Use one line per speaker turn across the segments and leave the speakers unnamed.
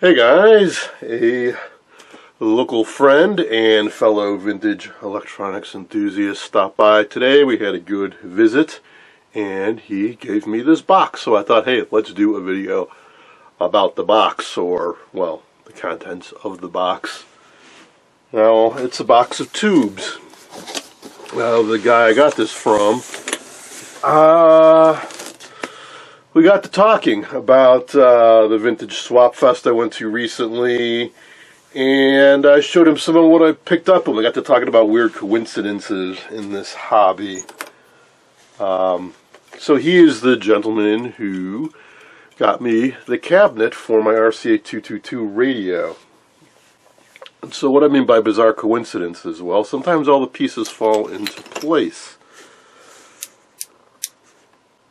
Hey guys, a local friend and fellow vintage electronics enthusiast stopped by today. We had a good visit and he gave me this box. So I thought, hey, let's do a video about the box, or, well, the contents of the box. Now, it's a box of tubes. The guy I got this from, we got to talking about the Vintage Swap Fest I went to recently, and I showed him some of what I picked up, and we got to talking about weird coincidences in this hobby. So he is the gentleman who got me the cabinet for my RCA 222 radio. And so what I mean by bizarre coincidences, well, sometimes all the pieces fall into place.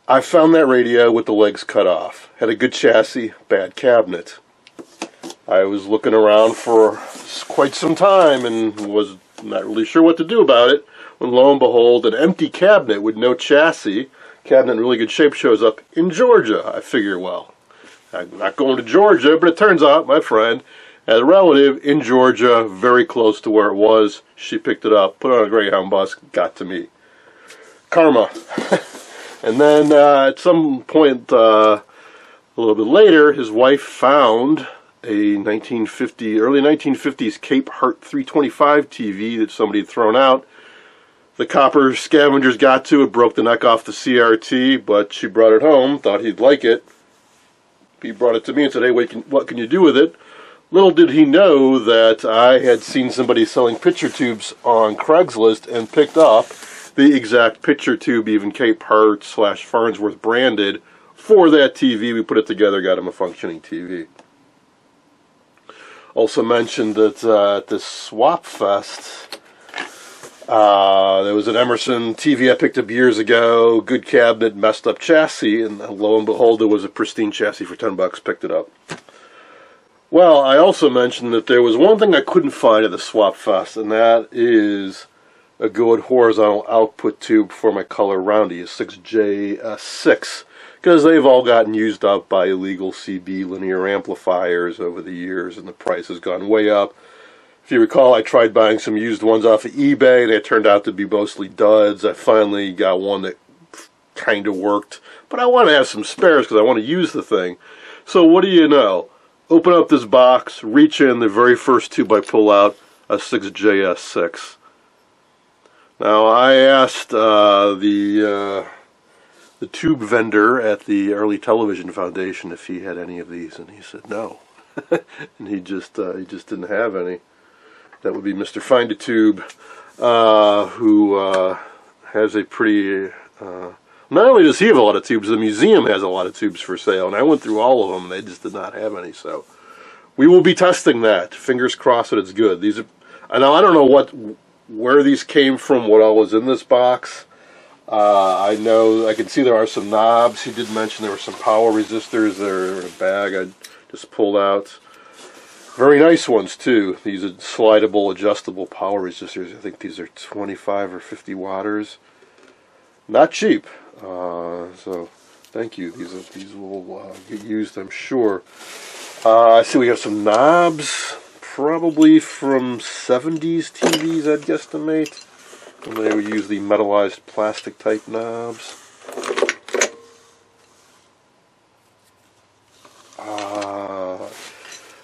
I found that radio with the legs cut off. Had a good chassis, bad cabinet. I was looking around for quite some time and was not really sure what to do about it, when lo and behold, an empty cabinet with no chassis, cabinet in really good shape, shows up in Georgia. I figure, well, I'm not going to Georgia, but it turns out my friend had a relative in Georgia, very close to where it was. She picked it up, put it on a Greyhound bus, got to me. Karma. And then at some point, a little bit later, his wife found a early 1950s Cape Hart 325 TV that somebody had thrown out. The copper scavengers got to it, broke the neck off the CRT, but she brought it home, thought he'd like it. He brought it to me and said, hey, what can you do with it? Little did he know that I had seen somebody selling picture tubes on Craigslist and picked up the exact picture tube, even Cape Hart / Farnsworth branded, for that TV. We put it together, got him a functioning TV. Also mentioned that at this Swap Fest, there was an Emerson TV I picked up years ago, good cabinet, messed up chassis, and lo and behold, there was a pristine chassis for $10, picked it up. Well, I also mentioned that there was one thing I couldn't find at the Swap Fest, and that is a good horizontal output tube for my color roundy, a 6J6, because they've all gotten used up by illegal CB linear amplifiers over the years, and the price has gone way up. If you recall, I tried buying some used ones off of eBay. They turned out to be mostly duds. I finally got one that kind of worked, but I want to have some spares because I want to use the thing. So what do you know? Open up this box, reach in, the very first tube I pull out, a 6JS6. Now, I asked the tube vendor at the Early Television Foundation if he had any of these, and he said no. And he just didn't have any. That would be Mr. Find a Tube, who has a pretty... not only does he have a lot of tubes, the museum has a lot of tubes for sale, and I went through all of them, and they just did not have any, so we will be testing that. Fingers crossed that it's good. These are... Now, I don't know where these came from, what all was in this box. I know, I can see there are some knobs. He did mention there were some power resistors there in a bag I just pulled out. Very nice ones, too. These are slidable, adjustable power resistors. I think these are 25 or 50 watters. Not cheap. So, thank you. These will get used, I'm sure. I see we have some knobs, probably from 70s TVs, I'd guesstimate. And they would use the metallized plastic type knobs.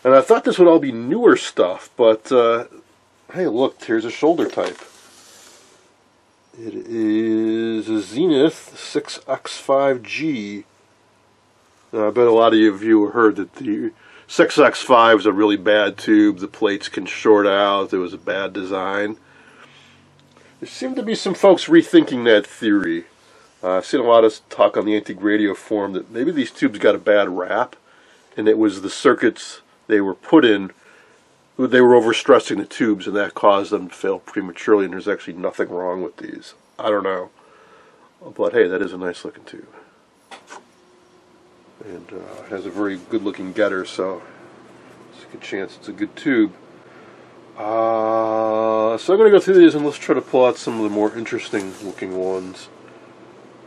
And I thought this would all be newer stuff, but hey, look, here's a shoulder type. It is a Zenith 6X5G. Now, I bet a lot of you have heard that the 6X5 is a really bad tube. The plates can short out. It was a bad design. There seem to be some folks rethinking that theory. I've seen a lot of talk on the Antique Radio forum that maybe these tubes got a bad rap, and it was the circuits they were put in, they were overstressing the tubes, and that caused them to fail prematurely, and there's actually nothing wrong with these. I don't know. But hey, that is a nice looking tube. And it has a very good looking getter, so there's a good chance it's a good tube. So I'm going to go through these and let's try to pull out some of the more interesting looking ones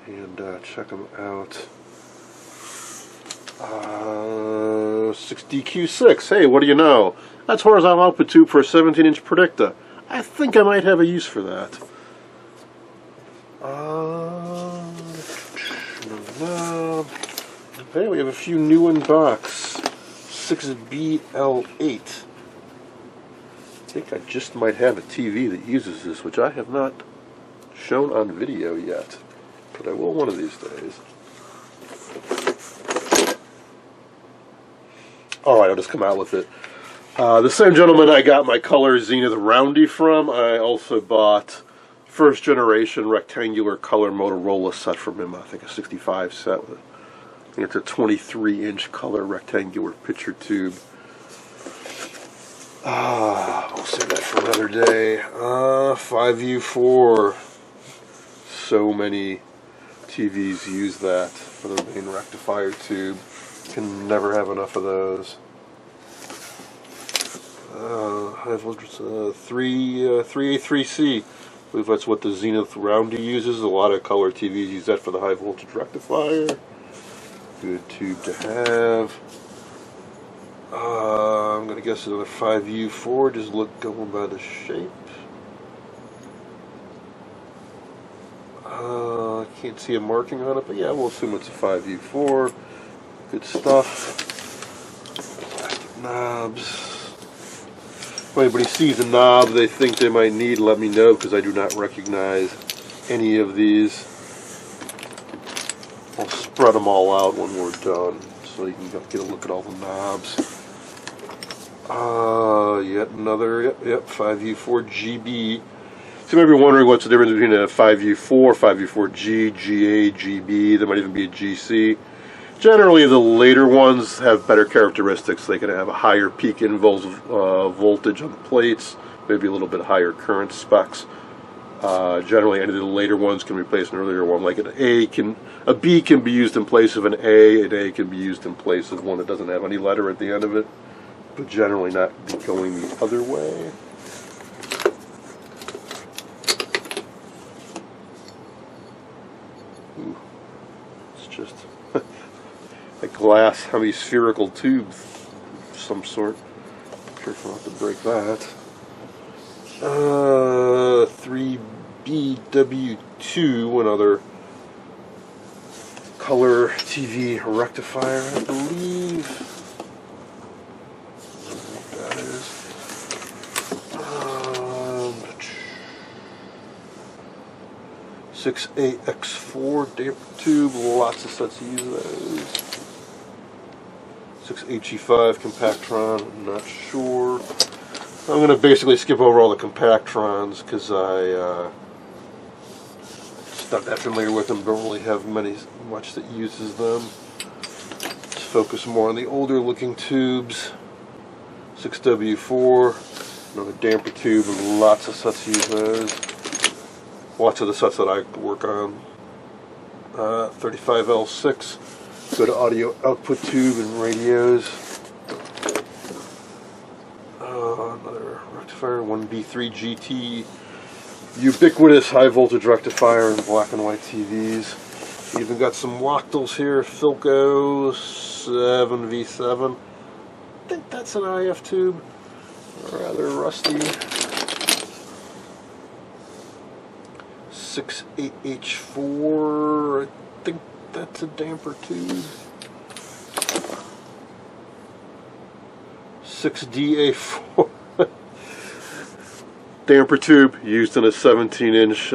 and check them out. 6DQ6. Hey, what do you know? That's horizontal output tube for a 17-inch Predicta. I think I might have a use for that. Hey, we have a few new in box. 6BL8. I think I just might have a TV that uses this, which I have not shown on video yet, but I will one of these days. Alright, I'll just come out with it. The same gentleman I got my Color Zenith Roundy from, I also bought first generation rectangular color Motorola set from him. I think a 65 set. I think it's a 23-inch color rectangular picture tube. We'll save that for another day. 5U4. So many TVs use that for the main rectifier tube. Can never have enough of those. High voltage 3A3C. I believe that's what the Zenith Roundy uses. A lot of color TVs use that for the high voltage rectifier. Good tube to have. I'm going to guess another 5U4, just going by the shape. I can't see a marking on it, but yeah, we'll assume it's a 5U4. Good stuff. Plastic knobs. If anybody sees a knob they think they might need, let me know, because I do not recognize any of these. I'll spread them all out when we're done, so you can get a look at all the knobs. Yet another, yep, 5U4GB. So you might be wondering what's the difference between a 5U4, 5U4G, GA, GB, there might even be a GC. Generally, the later ones have better characteristics. They can have a higher peak in voltage on the plates, maybe a little bit higher current specs. Generally, any of the later ones can replace an earlier one. Like a B can be used in place of an A can be used in place of one that doesn't have any letter at the end of it, but generally not going the other way. Ooh, it's just a glass hemispherical tube of some sort. Careful not to break that. 3BW2, another color TV rectifier, I believe. I don't know what that is. 6AX4 damper tube, lots of sets use those. 6HE5 Compactron, I'm not sure. I'm going to basically skip over all the Compactrons because I'm just not that familiar with them, don't really have much that uses them. Let's focus more on the older looking tubes. 6W4, another damper tube, and lots of sets use those. Lots of the sets that I work on. 35L6, good audio output tube and radios. Another rectifier, 1B3 GT, ubiquitous high voltage rectifier in black and white TVs. Even got some Wachtels here, Philco 7V7. I think that's an IF tube, rather rusty. 68H4, I think that's a damper tube. 6DA4. Damper tube used in a 17-inch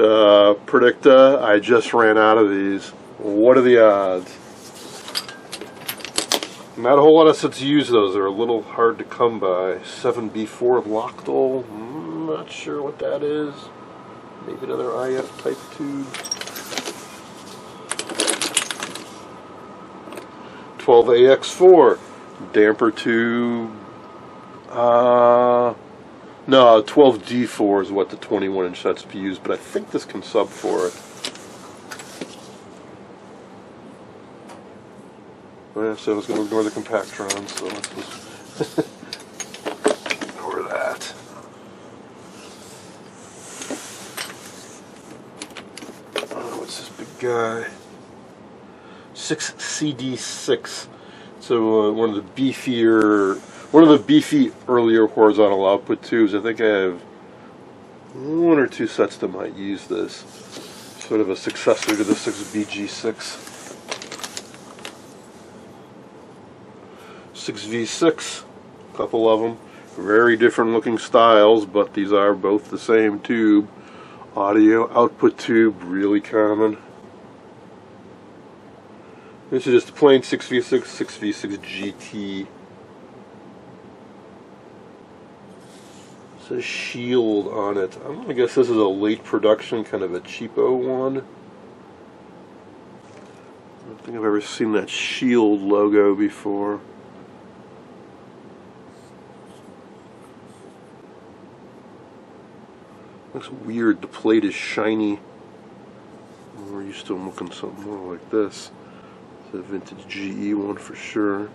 Predicta. I just ran out of these. What are the odds? Not a whole lot of sets use those. They're a little hard to come by. 7B4 Wachtell. Not sure what that is. Maybe another IF type tube. 12AX4 damper tube. No, 12D4 is what the 21-inch sets be used, but I think this can sub for it. Yeah, so I was going to ignore the Compactrons, so let's just ignore that. What's this big guy? 6CD6. It's So one of the beefy earlier horizontal output tubes. I think I have one or two sets that might use this. Sort of a successor to the 6BG6. 6V6, a couple of them. Very different looking styles, but these are both the same tube. Audio output tube, really common. This is just a plain 6V6, 6V6 GT. It says Shield on it. I'm gonna guess this is a late production, kind of a cheapo one. I don't think I've ever seen that Shield logo before. Looks weird, the plate is shiny. We're used to looking something more like this. It's a vintage GE one for sure.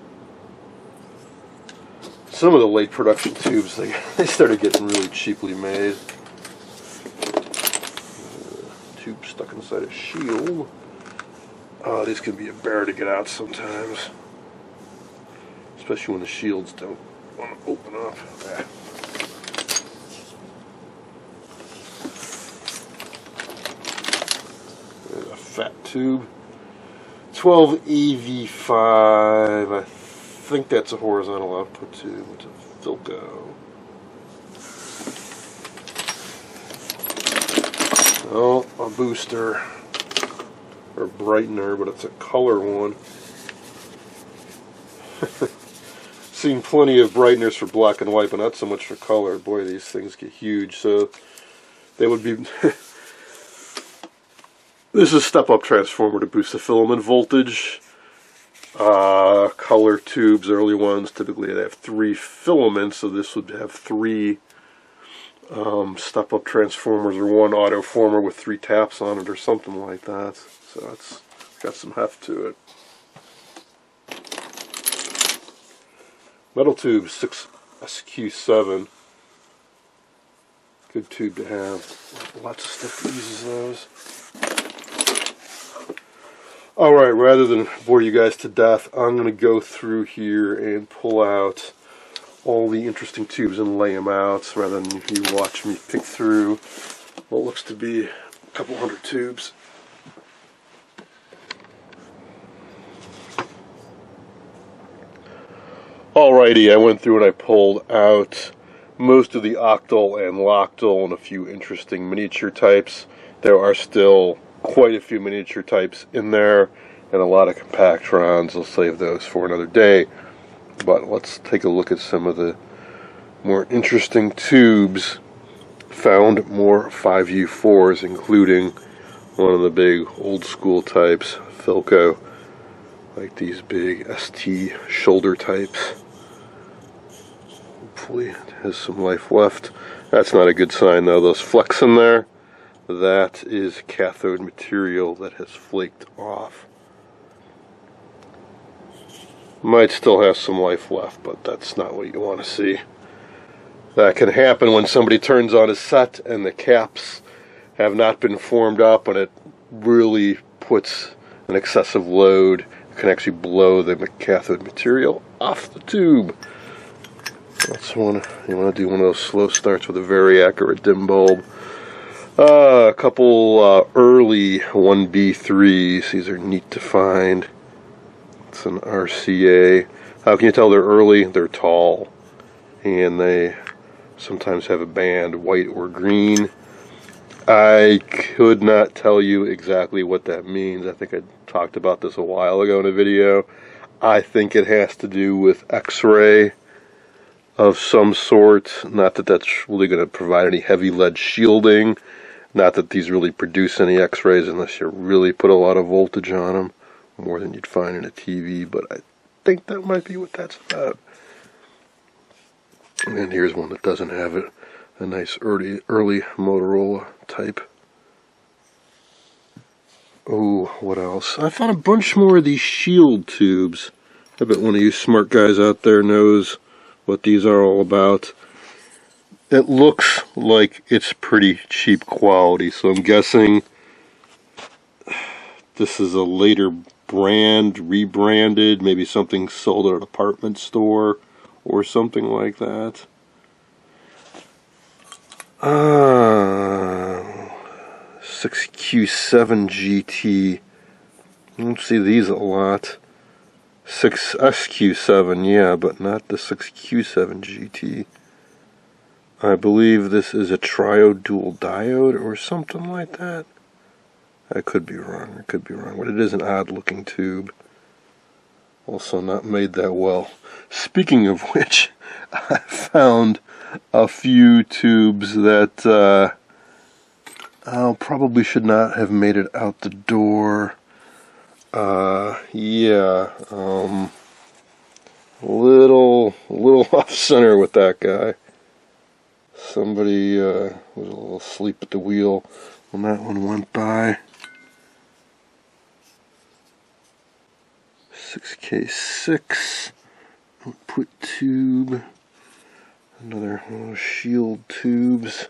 Some of the late production tubes, they started getting really cheaply made. Tube stuck inside a shield. Oh, these can be a bear to get out sometimes. Especially when the shields don't want to open up. There's a fat tube. 12EV5. I think that's a horizontal output tube. It's a Philco. Oh, a booster or brightener, but it's a color one. Seen plenty of brighteners for black and white, but not so much for color. Boy, these things get huge. So they would be. This is a step-up transformer to boost the filament voltage. Color tubes, early ones, typically they have 3 filaments, so this would have 3 step-up transformers or 1 autoformer with 3 taps on it or something like that. So it's got some heft to it. Metal tube, 6SQ7. Good tube to have. Lots of stuff that uses those. Alright, rather than bore you guys to death, I'm going to go through here and pull out all the interesting tubes and lay them out, rather than you watch me pick through what looks to be a couple hundred tubes. Alrighty, I went through and I pulled out most of the octal and loctal and a few interesting miniature types. There are still quite a few miniature types in there and a lot of compactrons. I'll save those for another day, but let's take a look at some of the more interesting tubes. Found more 5U4s, including one of the big old school types, Philco, like these big ST shoulder types. Hopefully it has some life left. That's not a good sign though, those flecks in there. That is cathode material that has flaked off. Might still have some life left, but that's not what you want to see. That can happen when somebody turns on a set and the caps have not been formed up and it really puts an excessive load. It can actually blow the cathode material off the tube. That's one. You want to do one of those slow starts with a very accurate dim bulb. A couple early 1B3s. These are neat to find. It's an RCA. How can you tell they're early? They're tall. And they sometimes have a band, white or green. I could not tell you exactly what that means. I think I talked about this a while ago in a video. I think it has to do with X-ray of some sort. Not that that's really going to provide any heavy lead shielding. Not that these really produce any X-rays unless you really put a lot of voltage on them, more than you'd find in a TV, but I think that might be what that's about. And here's one that doesn't have it, a nice early Motorola type. Oh, what else? I found a bunch more of these shield tubes. I bet one of you smart guys out there knows what these are all about. It looks like it's pretty cheap quality, so I'm guessing this is a later rebranded, maybe something sold at a department store or something like that. 6Q7 GT. I don't see these a lot. 6SQ7, yeah, but not the 6Q7 GT. I believe this is a triode dual diode or something like that. I could be wrong, but it is an odd looking tube. Also not made that well. Speaking of which, I found a few tubes that probably should not have made it out the door. Little off center with that guy. Somebody was a little asleep at the wheel when that one went by. 6K6 output tube. Another one of those shield tubes.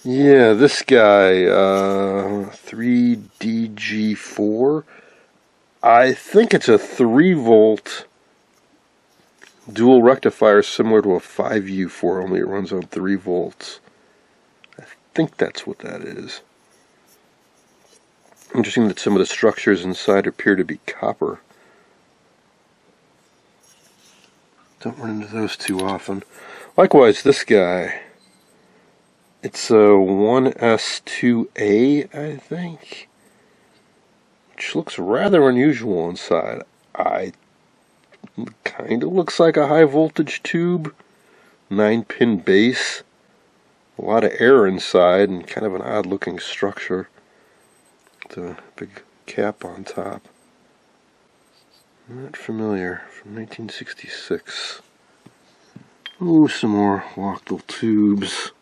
Yeah, this guy, 3DG4. I think it's a 3-volt dual rectifier similar to a 5U4, only it runs on 3 volts. I think that's what that is. Interesting that some of the structures inside appear to be copper. Don't run into those too often. Likewise, this guy. It's a 1S2A, I think, which looks rather unusual inside. Kind of looks like a high voltage tube, 9-pin base, a lot of air inside, and kind of an odd looking structure. With a big cap on top. Not familiar, from 1966. Ooh, some more Wachtel tubes.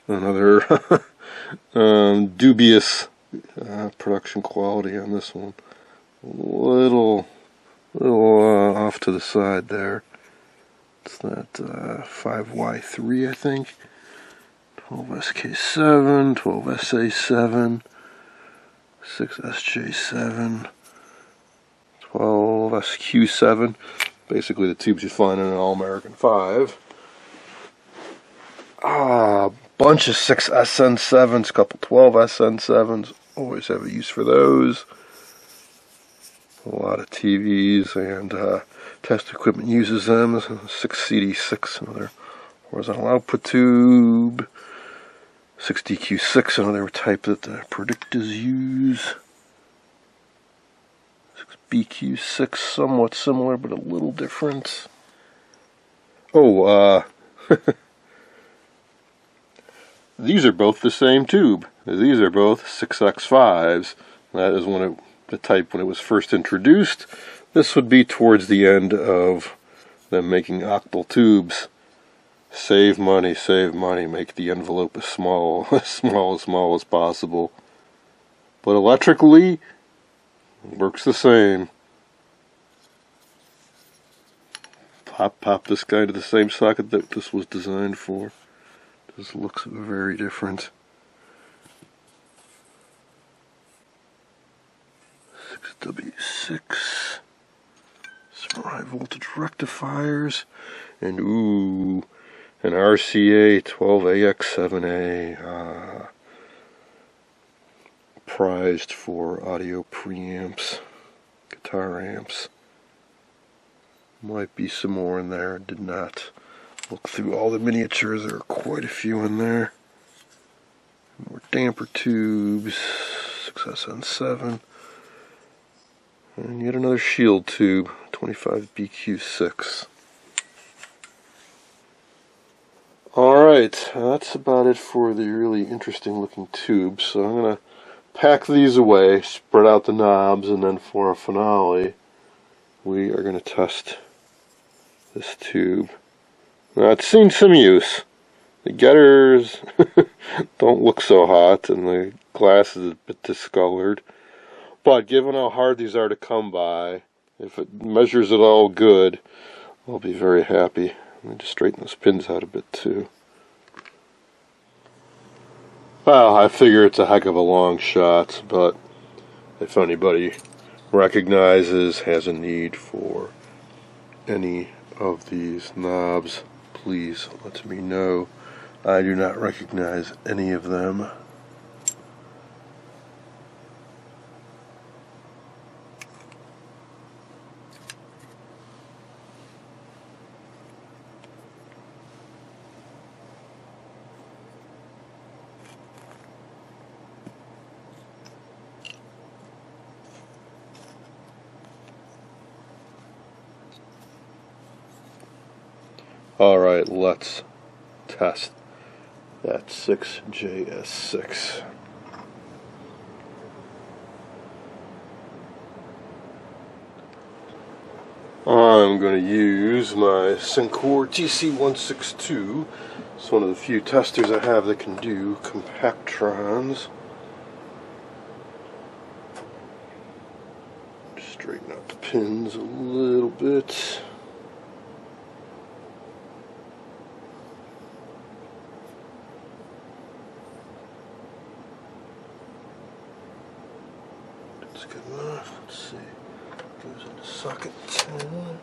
Another dubious production quality on this one. Little off to the side there. It's that 5Y3, I think. 12SK7, 12SA7, 6SJ7, 12SQ7. Basically the tubes you find in an All-American 5. Bunch of 6SN7s, couple 12SN7s. Always have a use for those. A lot of TVs and test equipment uses them. 6CD6, another horizontal output tube. 6DQ6, another type that the predictors use. 6BQ6, somewhat similar but a little different. These are both the same tube. These are both 6X5s. That is the type when it was first introduced. This would be towards the end of them making octal tubes. Save money, make the envelope as small as possible. But electrically, it works the same. Pop this guy to the same socket that this was designed for. This looks very different. 6W6. Some high voltage rectifiers. And an RCA 12AX7A. Prized for audio preamps, guitar amps. Might be some more in there. Did not look through all the miniatures. There are quite a few in there. More damper tubes. 6SN7. And yet another shield tube. 25BQ6. Alright, that's about it for the really interesting looking tubes. So I'm going to pack these away, spread out the knobs, and then for a finale, we are going to test this tube. Now, it's seen some use. The getters don't look so hot, and the glass is a bit discolored. But given how hard these are to come by, if it measures it all good, I'll be very happy. Let me just straighten those pins out a bit too. Well, I figure it's a heck of a long shot, but if anybody recognizes, has a need for any of these knobs, please let me know. I do not recognize any of them. Alright, let's test that 6JS6. I'm going to use my Syncor TC162. It's one of the few testers I have that can do compactrons. Straighten out the pins a little bit. That's good enough. Let's see. Goes into socket 10.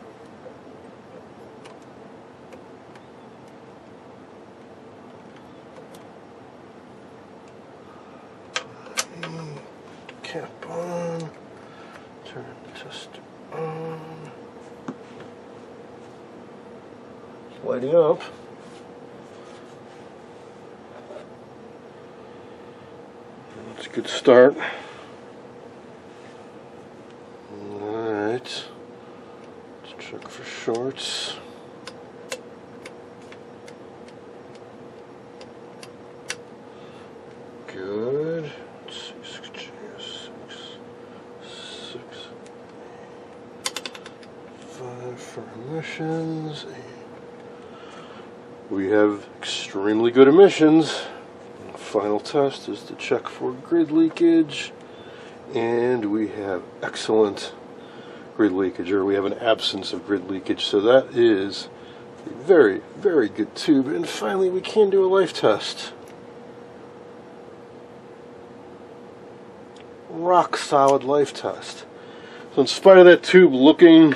Cap on. Turn the tester on. It's lighting up. That's a good start. Alright. Let's check for shorts. Good. Let's see, 6, 5 for emissions. We have extremely good emissions. Final test is to check for grid leakage, and we have excellent grid leakage, or we have an absence of grid leakage, so that is a very, very good tube. And finally, we can do a life test. Rock solid life test. So in spite of that tube looking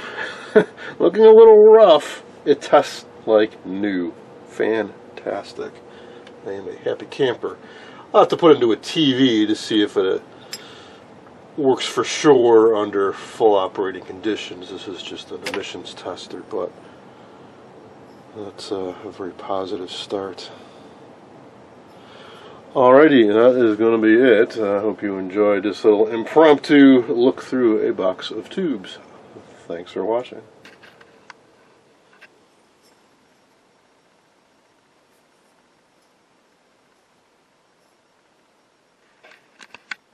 looking a little rough, it tests like new. Fantastic. I am a happy camper. I'll have to put it into a TV to see if it works for sure under full operating conditions. This is just an emissions tester, but that's a very positive start. Alrighty, that is going to be it. I hope you enjoyed this little impromptu look through a box of tubes. Thanks for watching.